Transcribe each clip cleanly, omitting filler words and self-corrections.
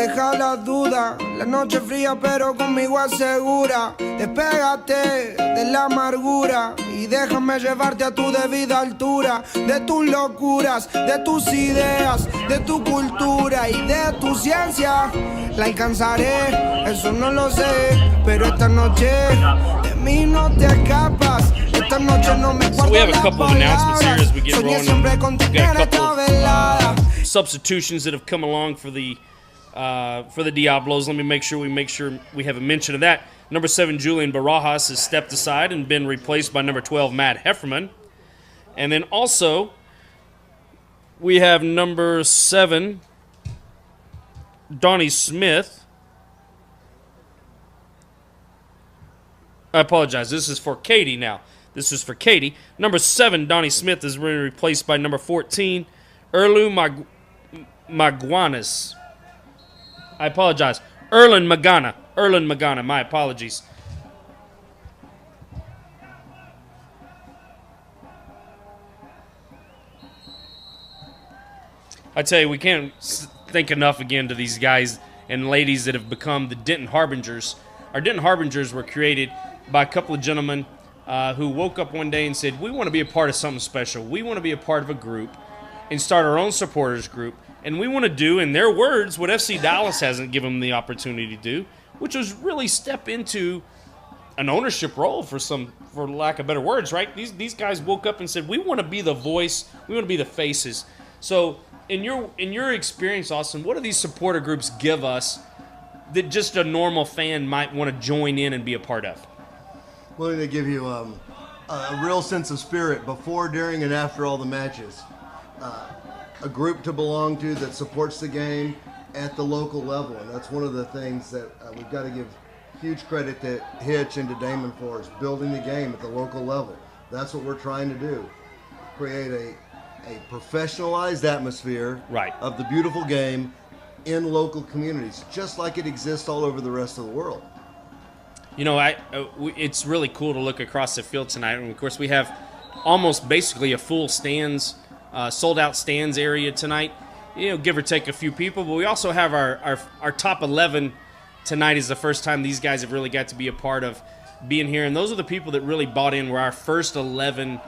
deja las dudas. La noche fría pero conmigo es segura. Despégate de la amargura y déjame llevarte a tu debida altura. De tus locuras, de tus ideas, de tu cultura y de tu ciencia. La alcanzaré, eso no lo sé, pero esta noche de mí no te escapas. Esta noche no me guardo. So we have a couple of announcements here as we get rolling. We've got a couple of substitutions that have come along for the Diablos. Let me make sure we have a mention of that. Number 7, Julian Barajas, has stepped aside and been replaced by number 12, Matt Heffernan. And then also, we have number 7, Donnie Smith. I apologize. This is for Katie now. This is for Katie. Number 7, Donnie Smith, is being replaced by number 14, Erlu Maguanas. I apologize. Erlen Magana. My apologies. I tell you, we can't think enough again to these guys and ladies that have become the Denton Harbingers. Our Denton Harbingers were created by a couple of gentlemen who woke up one day and said, we want to be a part of something special. We want to be a part of a group and start our own supporters group. And we want to do, in their words, what FC Dallas hasn't given them the opportunity to do, which was really step into an ownership role, for lack of better words, right? These guys woke up and said, we want to be the voice, we want to be the faces. So in your experience, Austin, what do these supporter groups give us that just a normal fan might want to join in and be a part of? Well, they give you a real sense of spirit before, during, and after all the matches. A group to belong to that supports the game at the local level, and that's one of the things that we've got to give huge credit to Hitch and to Damon for, is building the game at the local level. That's what we're trying to do, create a professionalized atmosphere of the beautiful game in local communities, just like it exists all over the rest of the world. You know, it's really cool to look across the field tonight, and of course we have almost basically a full stands, sold-out stands area tonight. You know, give or take a few people, but we also have our top 11 tonight. Is the first time these guys have really got to be a part of being here, and those are the people that really bought in. Were our first 11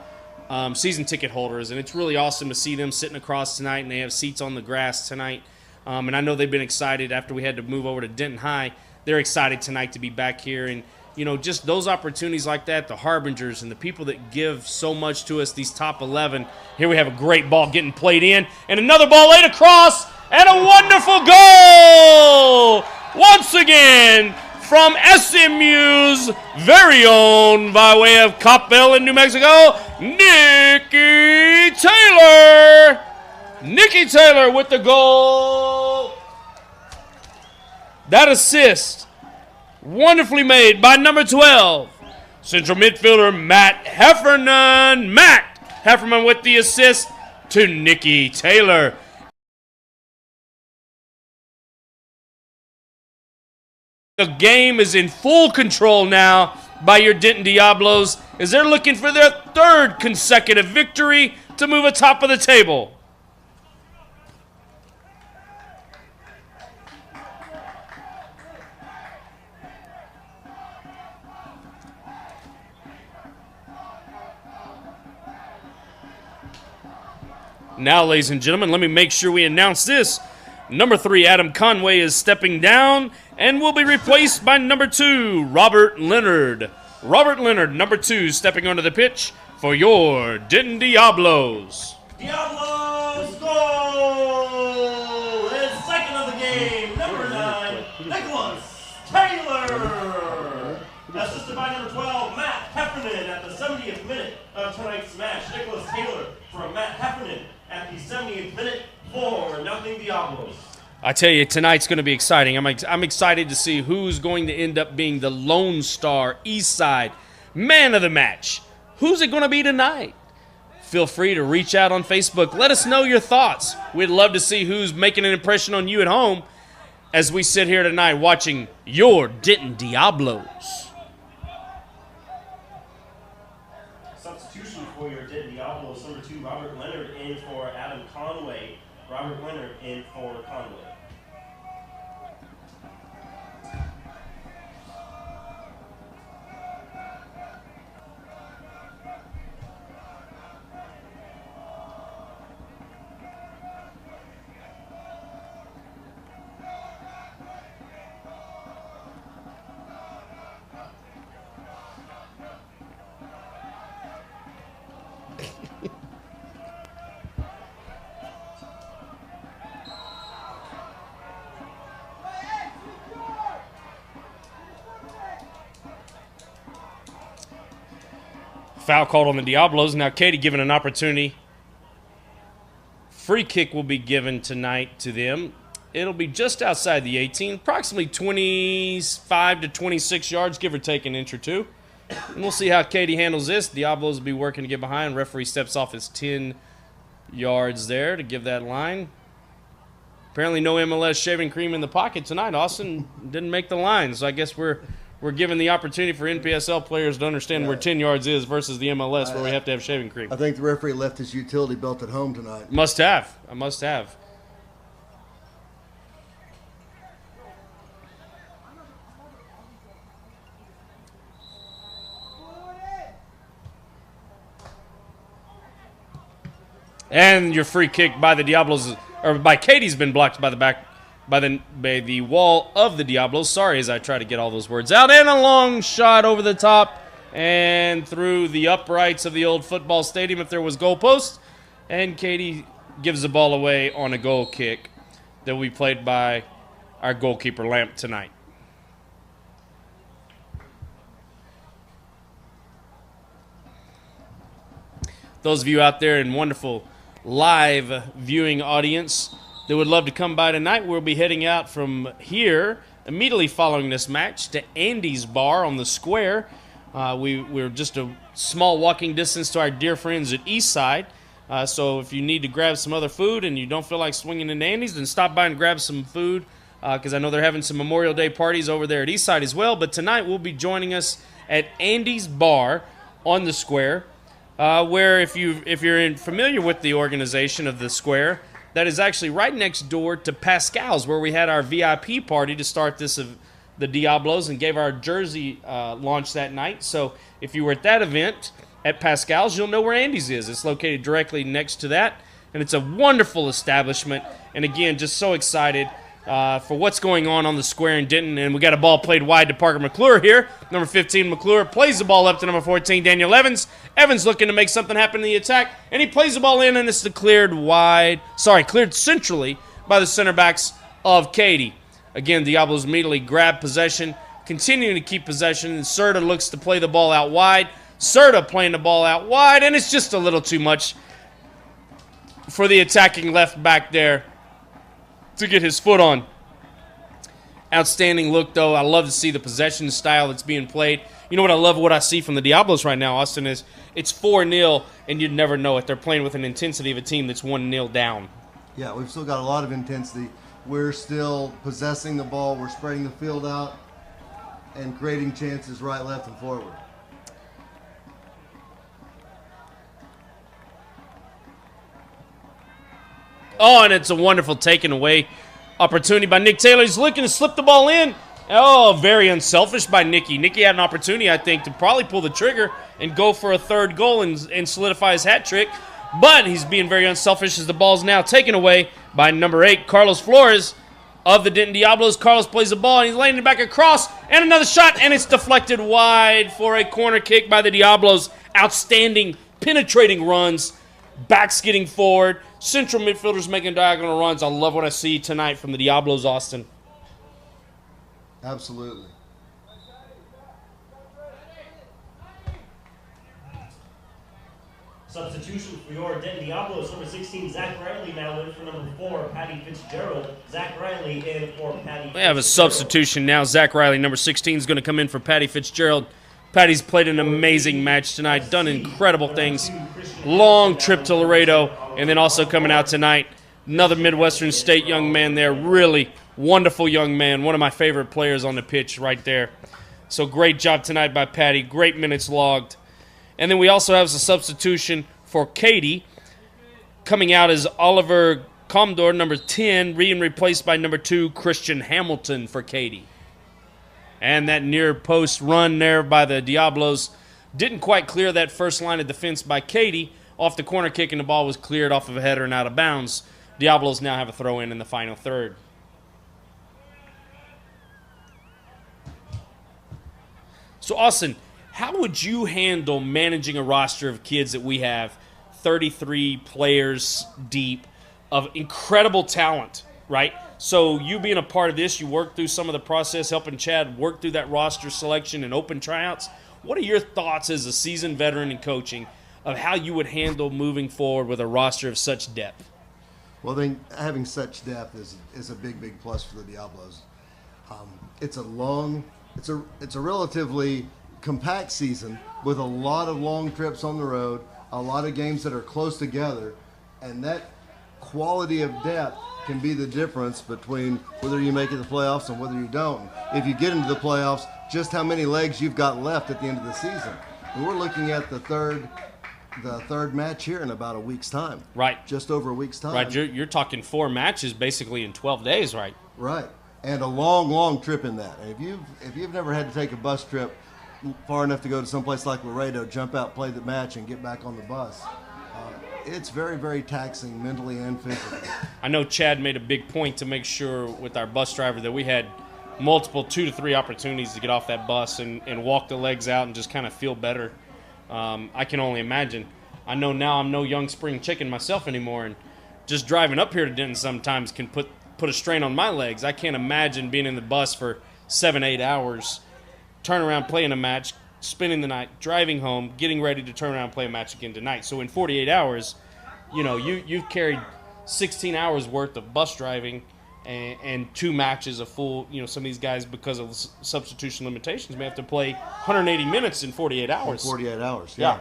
season ticket holders, and it's really awesome to see them sitting across tonight, and they have seats on the grass tonight. And I know they've been excited after we had to move over to Denton High. They're excited tonight to be back here, and you know, just those opportunities like that, the Harbingers and the people that give so much to us, these top 11. Here we have a great ball getting played in, and another ball laid across, and a wonderful goal! Once again, from SMU's very own, by way of Coppell in New Mexico, Nikki Taylor! Nikki Taylor with the goal. That assist, wonderfully made by number 12, central midfielder Matt Heffernan. Matt Heffernan with the assist to Nikki Taylor. The game is in full control now by your Denton Diablos, as they're looking for their third consecutive victory to move atop of the table. Now, ladies and gentlemen, let me make sure we announce this. Number 3, Adam Conway, is stepping down and will be replaced by number 2, Robert Leonard. Robert Leonard, number 2, stepping onto the pitch for your Denton Diablos. Diablos goal! And second of the game, number 9, Nicholas Taylor. Assisted by number 12, Matt Heffernan at the 70th minute of tonight's match. Nicholas Taylor from Matt Heffernan at the 70th minute for 0 Diablos. I tell you, tonight's going to be exciting. I'm excited to see who's going to end up being the Lone Star East Side man of the match. Who's it going to be tonight? Feel free to reach out on Facebook. Let us know your thoughts. We'd love to see who's making an impression on you at home as we sit here tonight watching your Denton Diablos. Substitution for your Denton Diablos. Number 2, Robert Leonard in for Adam Conway. Robert Leonard in for Conway. foul called on the Diablos. Now Katy given an opportunity. Free kick will be given tonight to them. It'll be just outside the 18, approximately 25 to 26 yards, give or take an inch or two. And we'll see how Katy handles this. Diablos will be working to get behind. Referee steps off his 10 yards there to give that line. Apparently no MLS shaving cream in the pocket tonight. Austin didn't make the line, so I guess we're given the opportunity for NPSL players to understand where 10 yards is versus the MLS where we have to have shaving cream. I think the referee left his utility belt at home tonight. Must have. I must have. And your free kick by the Diablos, or by Katy's been blocked by the wall of the Diablos. Sorry as I try to get all those words out. And a long shot over the top and through the uprights of the old football stadium if there was goalposts. And Katy gives the ball away on a goal kick that will be played by our goalkeeper Lamp tonight. Those of you out there in wonderful live viewing audience that would love to come by tonight, we'll be heading out from here immediately following this match to Andy's Bar on the square. We're just a small walking distance to our dear friends at Eastside. So if you need to grab some other food and you don't feel like swinging into Andy's, then stop by and grab some food because I know they're having some Memorial Day parties over there at Eastside as well. But tonight we'll be joining us at Andy's Bar on the square. Where if you're familiar with the organization of the square, that is actually right next door to Pascal's, where we had our VIP party to start this of the Diablos and gave our jersey launch that night. So if you were at that event at Pascal's, you'll know where Andy's is. It's located directly next to that, and it's a wonderful establishment. And again, just so excited for what's going on the square in Denton. And we got a ball played wide to Parker McClure here. Number 15, McClure, plays the ball up to number 14, Daniel Evans. Evans looking to make something happen in the attack, and he plays the ball in, and it's cleared centrally by the center backs of Katy. Again, Diablos immediately grab possession, continuing to keep possession, and Serta looks to play the ball out wide. Serta playing the ball out wide, and it's just a little too much for the attacking left back there to get his foot on. Outstanding look, though. I love to see the possession style that's being played. You know what I see from the Diablos right now, Austin, is it's 4-0, and you'd never know it. They're playing with an intensity of a team that's 1-0 down. Yeah, we've still got a lot of intensity. We're still possessing the ball. We're spreading the field out and creating chances right, left, and forward. Oh, and it's a wonderful taken away opportunity by Nick Taylor. He's looking to slip the ball in. Oh, very unselfish by Nicky. Nicky had an opportunity, I think, to probably pull the trigger and go for a third goal and solidify his hat trick. But he's being very unselfish as the ball's now taken away by number 8, Carlos Flores of the Denton Diablos. Carlos plays the ball, and he's laying it back across. And another shot, and it's deflected wide for a corner kick by the Diablos. Outstanding, penetrating runs. Backs getting forward. Central midfielders making diagonal runs. I love what I see tonight from the Diablos, Austin. Absolutely. Substitution for your Denton Diablos. Number 16, Zach Riley now in for number 4, Patty Fitzgerald. Zach Riley in for Patty Fitzgerald. We have a substitution now. Zach Riley, number 16, is going to come in for Patty Fitzgerald. Patty's played an amazing match tonight, done incredible things. Long trip to Laredo, and then also coming out tonight, another Midwestern State young man there. Really wonderful young man, one of my favorite players on the pitch right there. So great job tonight by Patty, great minutes logged. And then we also have a substitution for Katy. Coming out is Oliver Comdor, number 10, being replaced by number 2, Christian Hamilton for Katy. And that near post run there by the Diablos didn't quite clear that first line of defense by Katy. Off the corner kick, and the ball was cleared off of a header and out of bounds. Diablos now have a throw-in in the final third. So, Austin, how would you handle managing a roster of kids that we have, 33 players deep, of incredible talent, right? So you being a part of this, you worked through some of the process, helping Chad work through that roster selection and open tryouts. What are your thoughts as a seasoned veteran in coaching of how you would handle moving forward with a roster of such depth? Well, I think having such depth is a big, big plus for the Diablos. It's a relatively compact season with a lot of long trips on the road, a lot of games that are close together, and that quality of depth can be the difference between whether you make it to the playoffs and whether you don't. If you get into the playoffs, just how many legs you've got left at the end of the season. And we're looking at the third match here in about a week's time. Right. Just over a week's time. Right. You're talking 4 matches basically in 12 days, right? Right. And a long, long trip in that. And if you've never had to take a bus trip far enough to go to someplace like Laredo, jump out, play the match, and get back on the bus, it's very, very taxing mentally and physically. I know Chad made a big point to make sure with our bus driver that we had multiple 2 to 3 opportunities to get off that bus and walk the legs out and just kind of feel better. I can only imagine. I know now I'm no young spring chicken myself anymore, and just driving up here to Denton sometimes can put a strain on my legs. I can't imagine being in the bus for 7-8 hours, turn around playing a match, spending the night, driving home, getting ready to turn around and play a match again tonight. So in 48 hours, you've carried 16 hours worth of bus driving and 2 matches of full, some of these guys, because of substitution limitations, may have to play 180 minutes in 48 hours. 48 hours, yeah.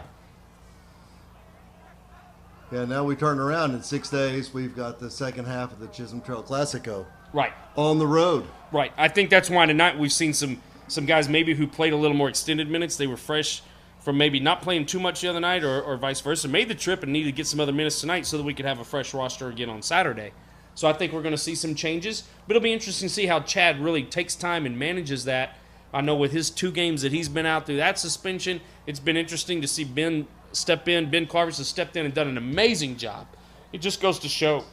Yeah, now we turn around in 6 days, we've got the second half of the Chisholm Trail Classico. Right. On the road. Right. I think that's why tonight we've seen some guys maybe who played a little more extended minutes. They were fresh from maybe not playing too much the other night or vice versa, made the trip and needed to get some other minutes tonight so that we could have a fresh roster again on Saturday. So I think we're going to see some changes. But it'll be interesting to see how Chad really takes time and manages that. I know with his 2 games that he's been out through that suspension, it's been interesting to see Ben step in. Ben Carvers has stepped in and done an amazing job. It just goes to show,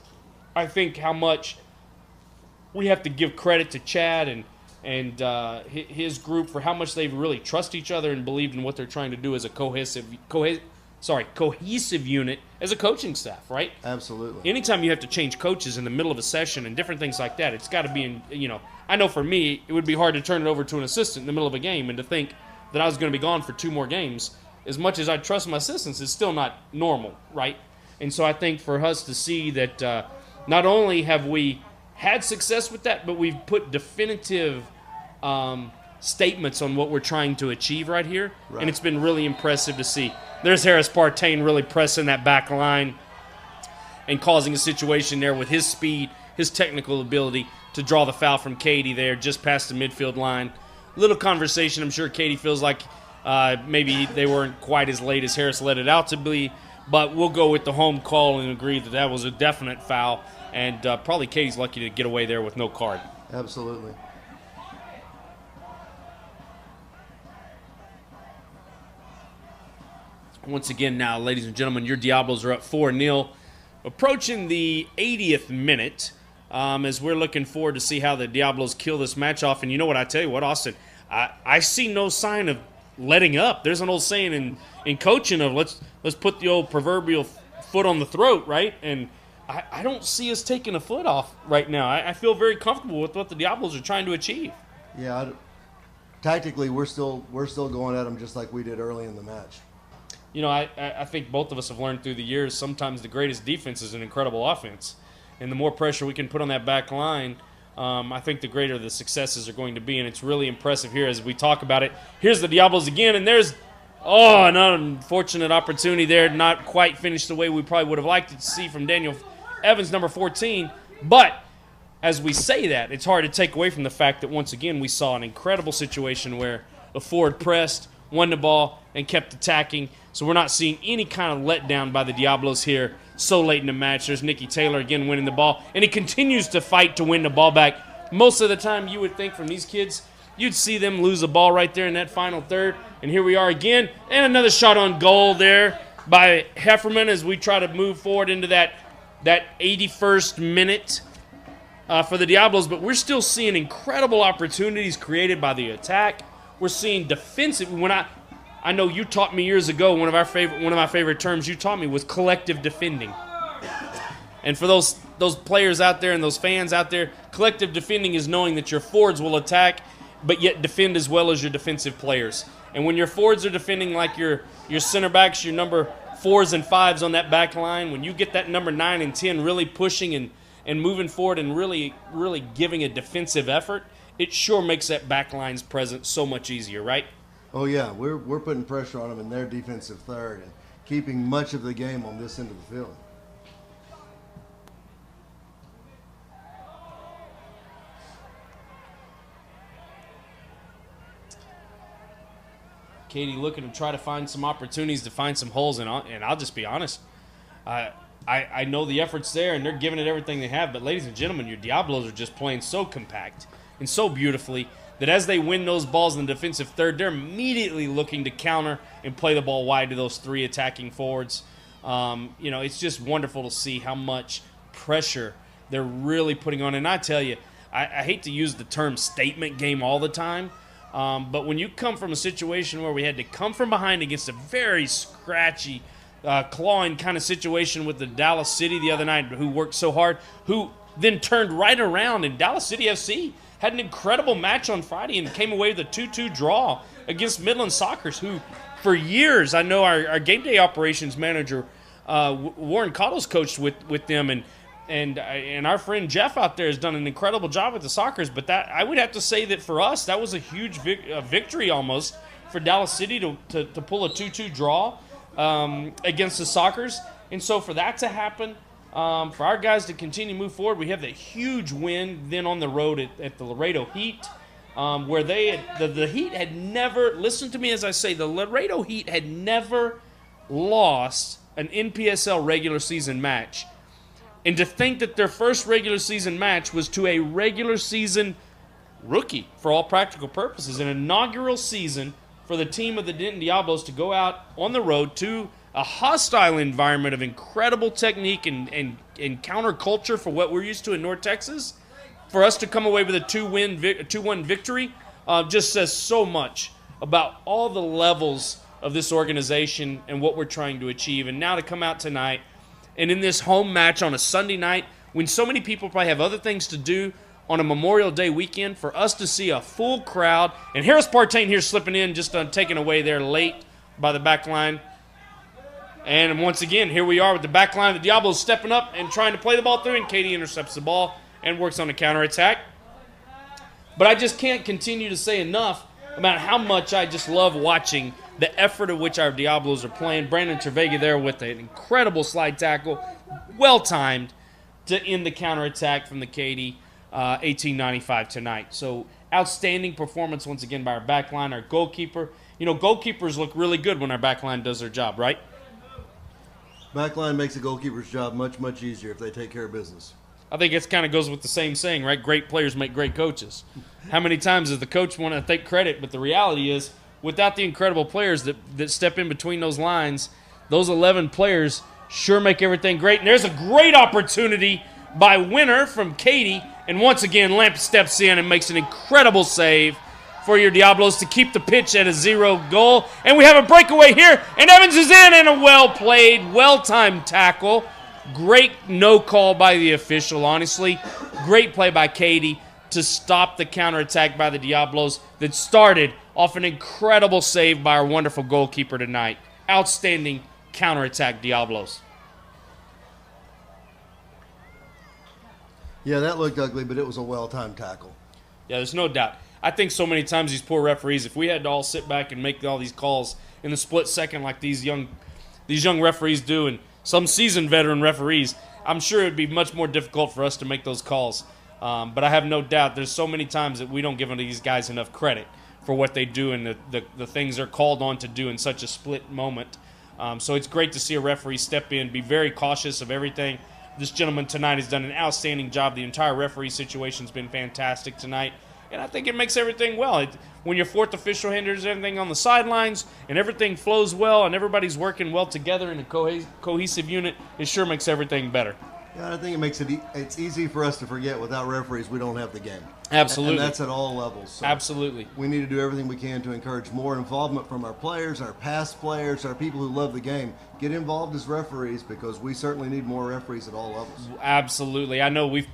I think, how much we have to give credit to Chad and his group for how much they really trust each other and believed in what they're trying to do as a cohesive unit as a coaching staff, right? Absolutely. Anytime you have to change coaches in the middle of a session and different things like that, it's got to be I know for me, it would be hard to turn it over to an assistant in the middle of a game and to think that I was going to be gone for 2 more games. As much as I trust my assistants, it's still not normal, right? And so I think for us to see that not only have we had success with that, but we've put definitive statements on what we're trying to achieve right here. Right. And it's been really impressive to see. There's Harris Partain really pressing that back line and causing a situation there with his speed, his technical ability to draw the foul from Katie there just past the midfield line. Little conversation. I'm sure Katie feels like maybe they weren't quite as late as Harris let it out to be, but we'll go with the home call and agree that that was a definite foul, and probably Katie's lucky to get away there with no card. Absolutely. Once again now, ladies and gentlemen, your Diablos are up 4-0. Approaching the 80th minute, as we're looking forward to see how the Diablos kill this match off. And you know what, I tell you what, Austin, I see no sign of letting up. There's an old saying in coaching of let's put the old proverbial foot on the throat, right? And I don't see us taking a foot off right now. I feel very comfortable with what the Diablos are trying to achieve. Yeah, tactically we're still going at them just like we did early in the match. I think both of us have learned through the years sometimes the greatest defense is an incredible offense. And the more pressure we can put on that back line, I think the greater the successes are going to be. And it's really impressive here as we talk about it. Here's the Diablos again, and there's, an unfortunate opportunity there. Not quite finished the way we probably would have liked it to see from Daniel Evans, number 14. But as we say that, it's hard to take away from the fact that once again we saw an incredible situation where the forward pressed, won the ball, and kept attacking. So we're not seeing any kind of letdown by the Diablos here so late in the match. There's Nicky Taylor again winning the ball, and he continues to fight to win the ball back. Most of the time you would think from these kids, you'd see them lose the ball right there in that final third. And here we are again, and another shot on goal there by Heffernan as we try to move forward into that 81st minute for the Diablos. But we're still seeing incredible opportunities created by the attack. We're seeing defensive. When I know you taught me years ago, one of my favorite terms you taught me was collective defending. And for those players out there and those fans out there, collective defending is knowing that your forwards will attack but yet defend as well as your defensive players. And when your forwards are defending like your center backs, your number 4s and 5s on that back line, when you get that number 9 and 10 really pushing and moving forward and really, really giving a defensive effort, it sure makes that back line's presence so much easier, right? Oh yeah, we're putting pressure on them in their defensive third and keeping much of the game on this end of the field. Katie looking to try to find some opportunities to find some holes, and I'll just be honest. I know the effort's there, and they're giving it everything they have, but ladies and gentlemen, your Diablos are just playing so compact and so beautifully that as they win those balls in the defensive third, they're immediately looking to counter and play the ball wide to those 3 attacking forwards. It's just wonderful to see how much pressure they're really putting on. And I tell you, I hate to use the term statement game all the time, but when you come from a situation where we had to come from behind against a very scratchy, clawing kind of situation with the Dallas City the other night, who worked so hard, who then turned right around, and Dallas City FC had an incredible match on Friday and came away with a 2-2 draw against Midland Sockers, who for years, I know our game day operations manager, Warren Cottle's coached with them, and our friend Jeff out there has done an incredible job with the Sockers. But that, I would have to say that for us, that was a huge victory almost for Dallas City to pull a 2-2 draw against the Sockers. And so for that to happen, for our guys to continue to move forward, we have that huge win then on the road at the Laredo Heat, where the Heat had never, listen to me as I say, the Laredo Heat had never lost an NPSL regular season match. And to think that their first regular season match was to a regular season rookie, for all practical purposes, an inaugural season for the team of the Denton Diablos to go out on the road to a hostile environment of incredible technique and counterculture for what we're used to in North Texas, for us to come away with a 2-1 victory just says so much about all the levels of this organization and what we're trying to achieve. And now to come out tonight and in this home match on a Sunday night when so many people probably have other things to do on a Memorial Day weekend, for us to see a full crowd, and Harris Partain here slipping in, just taken away there late by the back line. And once again, here we are with the back line. The Diablos stepping up and trying to play the ball through, and Katie intercepts the ball and works on the counterattack. But I just can't continue to say enough about how much I just love watching the effort of which our Diablos are playing. Brandon Trevega there with an incredible slide tackle, well-timed, to end the counterattack from the Katy 1895 tonight. So outstanding performance once again by our back line, our goalkeeper. You know, goalkeepers look really good when our back line does their job, right? Backline makes a goalkeeper's job much, much easier if they take care of business. I think it kind of goes with the same saying, right? Great players make great coaches. How many times does the coach want to take credit? But the reality is, without the incredible players that step in between those lines, those 11 players sure make everything great. And there's a great opportunity by Winner from Katy. And once again, Lamp steps in and makes an incredible save for your Diablos to keep the pitch at a 0-goal. And we have a breakaway here, and Evans is in, and a well-played, well-timed tackle. Great no call by the official, honestly. Great play by Katy to stop the counterattack by the Diablos that started off an incredible save by our wonderful goalkeeper tonight. Outstanding counterattack, Diablos. Yeah, that looked ugly, but it was a well-timed tackle. Yeah, there's no doubt. I think so many times these poor referees, if we had to all sit back and make all these calls in the split second like these young referees do, and some seasoned veteran referees, I'm sure it would be much more difficult for us to make those calls. But I have no doubt there's so many times that we don't give these guys enough credit for what they do and the things they're called on to do in such a split moment. So it's great to see a referee step in, be very cautious of everything. This gentleman tonight has done an outstanding job. The entire referee situation's been fantastic tonight. And I think it makes everything well. When your fourth official handles everything on the sidelines and everything flows well and everybody's working well together in a cohesive unit, it sure makes everything better. Yeah, I think it makes it's easy for us to forget without referees we don't have the game. Absolutely. And that's at all levels. So Absolutely. we need to do everything we can to encourage more involvement from our players, our past players, our people who love the game. Get involved as referees because we certainly need more referees at all levels. Absolutely. I know we've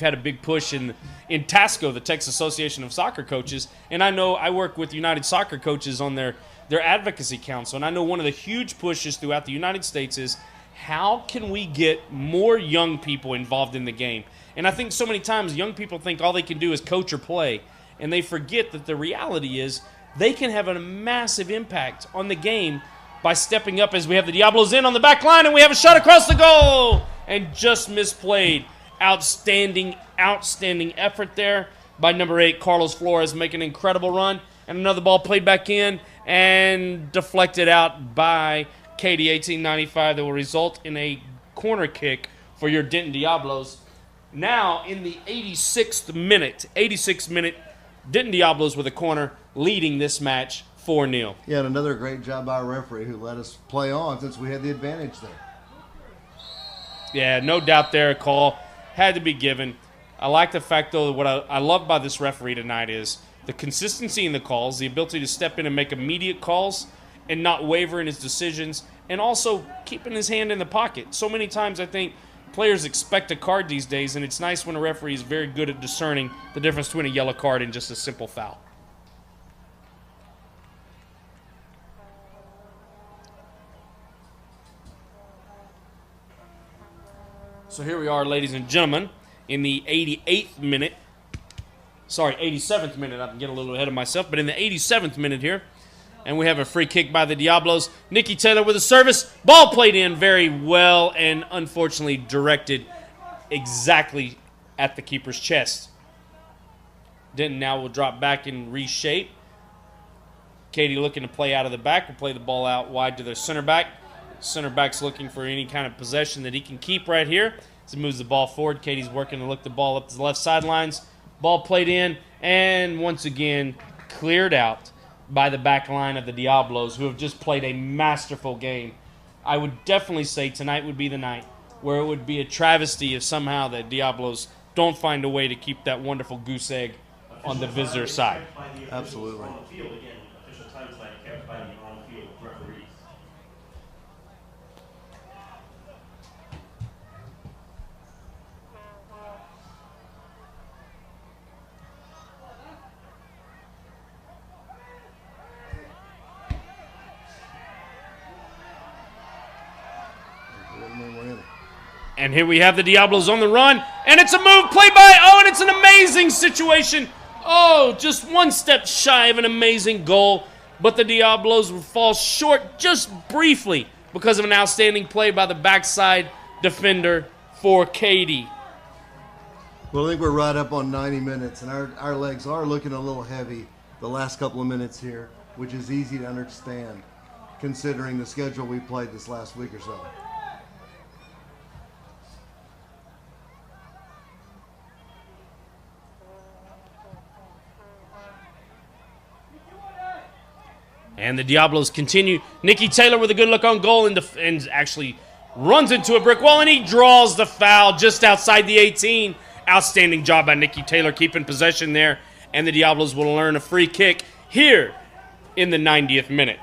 had a big push in TASCO, the Texas Association of Soccer Coaches, and I know I work with United Soccer Coaches on their advocacy council, and I know one of the huge pushes throughout the United States is how can we get more young people involved in the game? And I think so many times young people think all they can do is coach or play, and they forget that the reality is they can have a massive impact on the game by stepping up as we have the Diablos in on the back line, and we have a shot across the goal, and just misplayed. Outstanding effort there by number 8, Carlos Flores, making an incredible run, and another ball played back in and deflected out by Katie 1895 that will result in a corner kick for your Denton Diablos. Now in the 86th minute, Denton Diablos with a corner leading this match 4-0. Yeah, and another great job by our referee who let us play on since we had the advantage there. Yeah, no doubt there, a call had to be given. I like the fact, though, what I love by this referee tonight is the consistency in the calls, the ability to step in and make immediate calls and not waver in his decisions, and also keeping his hand in the pocket. So many times I think players expect a card these days, and it's nice when a referee is very good at discerning the difference between a yellow card and just a simple foul. So here we are, ladies and gentlemen, in the 87th minute. I'm getting a little ahead of myself, but in the 87th minute here, and we have a free kick by the Diablos. Nikki Taylor with a service. Ball played in very well and unfortunately directed exactly at the keeper's chest. Denton now will drop back and reshape. Katie looking to play out of the back. Will play the ball out wide to their center back. Center back's looking for any kind of possession that he can keep right here. As he moves the ball forward, Katie's working to look the ball up to the left sidelines. Ball played in and once again cleared out by the back line of the Diablos, who have just played a masterful game. I would definitely say tonight would be the night where it would be a travesty if somehow the Diablos don't find a way to keep that wonderful goose egg on the visitor side. Absolutely. Official time tonight kept by the on-field referees. And here we have the Diablos on the run, and it's a move played by, and it's an amazing situation. Just one step shy of an amazing goal, but the Diablos will fall short just briefly because of an outstanding play by the backside defender for Katie. Well, I think we're right up on 90 minutes, and our legs are looking a little heavy the last couple of minutes here, which is easy to understand considering the schedule we played this last week or so. And the Diablos continue. Nikki Taylor with a good look on goal and actually runs into a brick wall, and he draws the foul just outside the 18. Outstanding job by Nikki Taylor keeping possession there. And the Diablos will earn a free kick here in the 90th minute.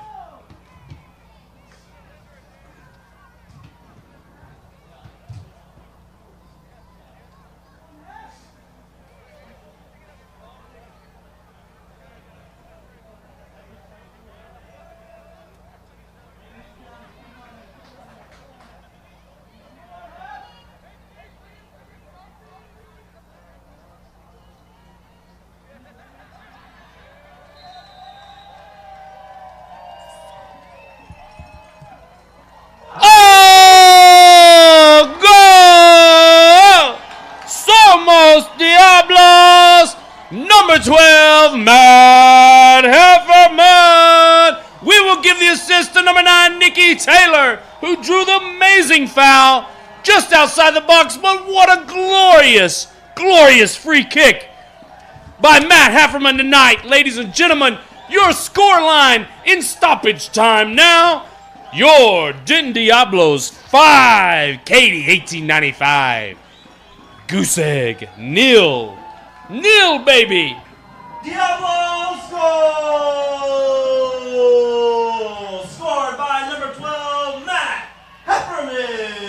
Diablos, number 12, Matt Heffernan. We will give the assist to number 9, Nikki Taylor, who drew the amazing foul just outside the box. But what a glorious, glorious free kick by Matt Heffernan tonight. Ladies and gentlemen, your score line in stoppage time now. your Denton Diablos 5, Katie 1895. Goose egg, nil, baby. Diablo scored by number 12, Matt Heffernan.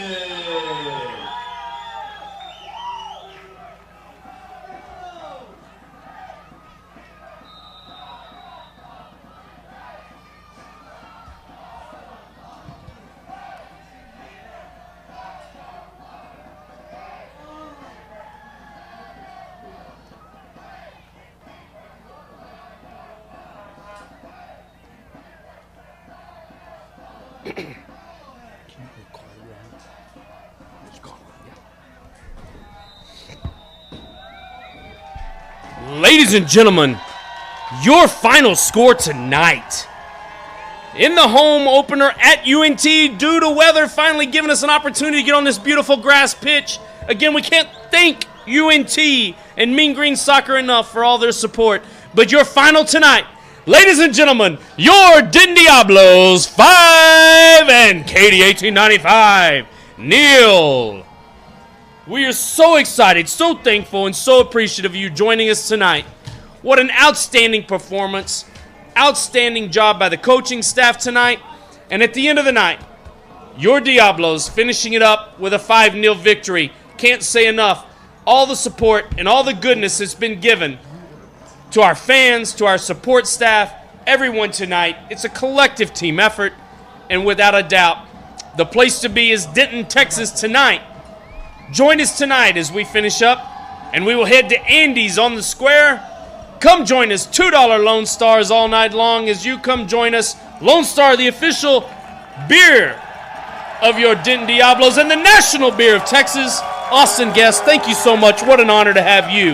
Ladies and gentlemen, your final score tonight. In the home opener at UNT, due to weather finally giving us an opportunity to get on this beautiful grass pitch. Again, we can't thank UNT and Mean Green Soccer enough for all their support. But your final tonight, ladies and gentlemen, your Denton Diablos 5 and Katie 1895 nil. We are so excited, so thankful, and so appreciative of you joining us tonight. What an outstanding performance. Outstanding job by the coaching staff tonight. And at the end of the night, your Diablos finishing it up with a 5-0 victory. Can't say enough. All the support and all the goodness that's been given to our fans, to our support staff, everyone tonight. It's a collective team effort. And without a doubt, the place to be is Denton, Texas tonight. Join us tonight as we finish up, and we will head to Andy's on the square. Come join us, $2 Lone Stars all night long as you come join us. Lone Star, the official beer of your Denton Diablos and the national beer of Texas. Austin Guest, thank you so much. What an honor to have you